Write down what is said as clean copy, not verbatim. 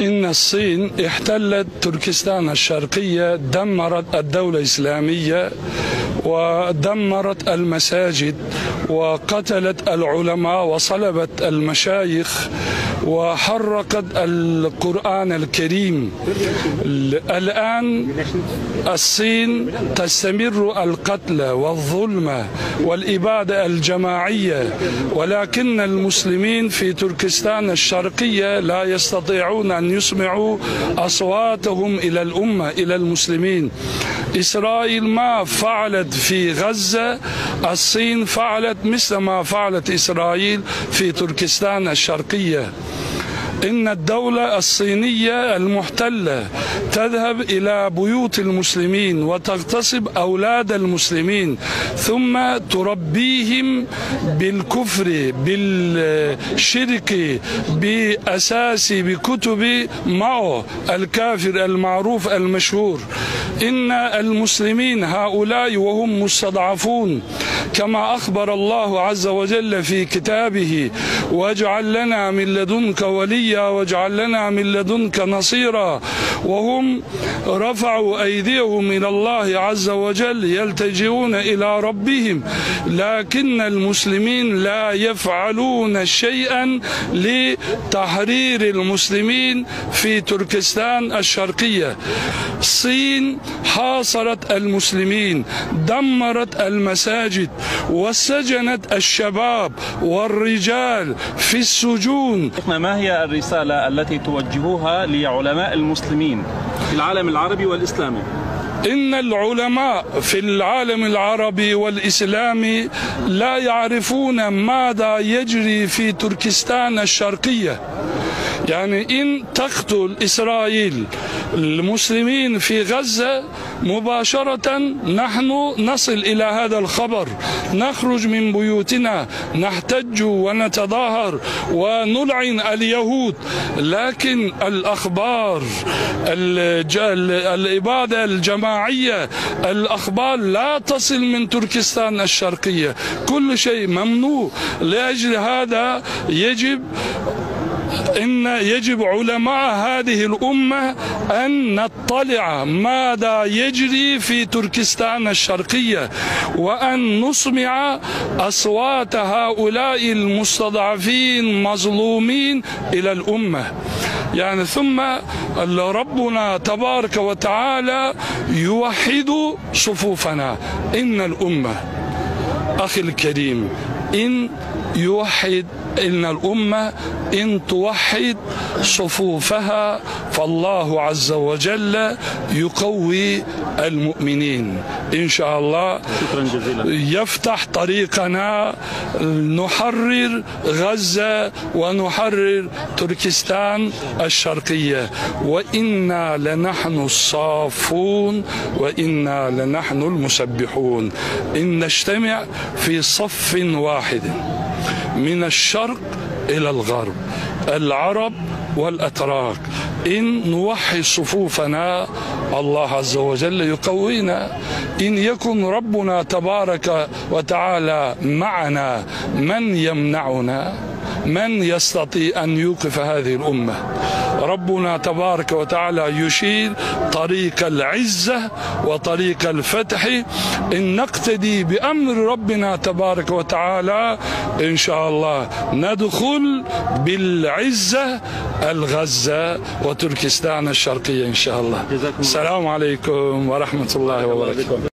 إن الصين احتلت تركستان الشرقية، دمرت الدولة الإسلامية ودمرت المساجد وقتلت العلماء وصلبت المشايخ وحرقت القرآن الكريم. الآن الصين تستمر القتل والظلم والإبادة الجماعية، ولكن المسلمين في تركستان الشرقية لا يستطيعون أن يسمعوا أصواتهم إلى الأمة، إلى المسلمين. إسرائيل ما فعلت في غزة، الصين فعلت مثل ما فعلت إسرائيل في تركستان الشرقية. إن الدولة الصينية المحتلة تذهب إلى بيوت المسلمين وتغتصب أولاد المسلمين، ثم تربيهم بالكفر بالشرك بأساس بكتب ماو الكافر المعروف المشهور. إن المسلمين هؤلاء وهم مستضعفون، كما أخبر الله عز وجل في كتابه: واجعل لنا من لدنك وليا واجعل لنا من لدنك نصيرا. وهم رفعوا أيديهم إلى الله عز وجل يلتجئون إلى ربهم، لكن المسلمين لا يفعلون شيئا لتحرير المسلمين في تركستان الشرقية. الصين حاصرت المسلمين، دمرت المساجد وسجنت الشباب والرجال في السجون. ما هي الرسالة التي توجهوها لعلماء المسلمين في العالم العربي والإسلامي؟ إن العلماء في العالم العربي والإسلامي لا يعرفون ماذا يجري في تركستان الشرقية. يعني إن تقتل إسرائيل المسلمين في غزة مباشرة نحن نصل إلى هذا الخبر، نخرج من بيوتنا نحتج ونتظاهر ونلعن اليهود، لكن الأخبار الإبادة الجماعية، الأخبار لا تصل من تركستان الشرقية، كل شيء ممنوع. لأجل هذا يجب علماء هذه الأمة أن نطلع ماذا يجري في تركستان الشرقية، وأن نسمع أصوات هؤلاء المستضعفين مظلومين إلى الأمة. يعني ثم ربنا تبارك وتعالى يوحد صفوفنا. إن الأمة أخي الكريم إن الأمة إن توحد صفوفها فالله عز وجل يقوي المؤمنين إن شاء الله. شكرا جزيلا. يفتح طريقنا، نحرر غزة ونحرر تركستان الشرقية، وإنا لنحن الصافون وإنا لنحن المسبحون. إن نجتمع في صف واحد من الشرق إلى الغرب، العرب والأتراك. إن نوحد صفوفنا الله عز وجل يقوينا. إن يكن ربنا تبارك وتعالى معنا من يمنعنا؟ من يستطيع أن يوقف هذه الأمة؟ ربنا تبارك وتعالى يشير طريق العزة وطريق الفتح. إن نقتدي بأمر ربنا تبارك وتعالى إن شاء الله ندخل بالعزة الغزة وتركستان الشرقية إن شاء الله. السلام عليكم ورحمة الله وبركاته.